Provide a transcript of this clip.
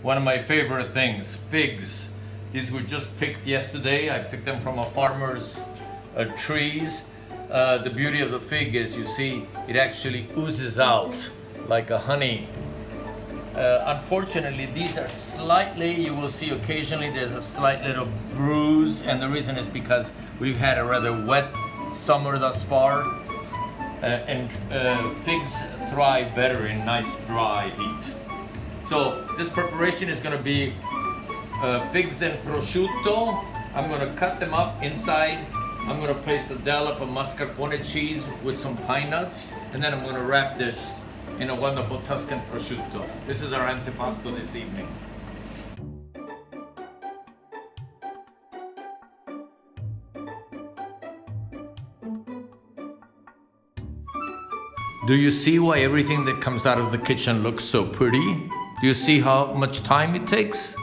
one of my favorite things, figs. These were just picked yesterday. I picked them from a farmer's trees. The beauty of the fig is, you see, it actually oozes out like a honey. Unfortunately, these are slightly, you will see occasionally there's a slight little bruise, and the reason is because we've had a rather wet summer thus far, and figs thrive better in nice dry heat. So this preparation is going to be figs and prosciutto. I'm going to cut them up inside. I'm going to place a dollop of mascarpone cheese with some pine nuts, and then I'm going to wrap this in a wonderful Tuscan prosciutto. This is our antipasto this evening. Do you see why everything that comes out of the kitchen looks so pretty? Do you see how much time it takes?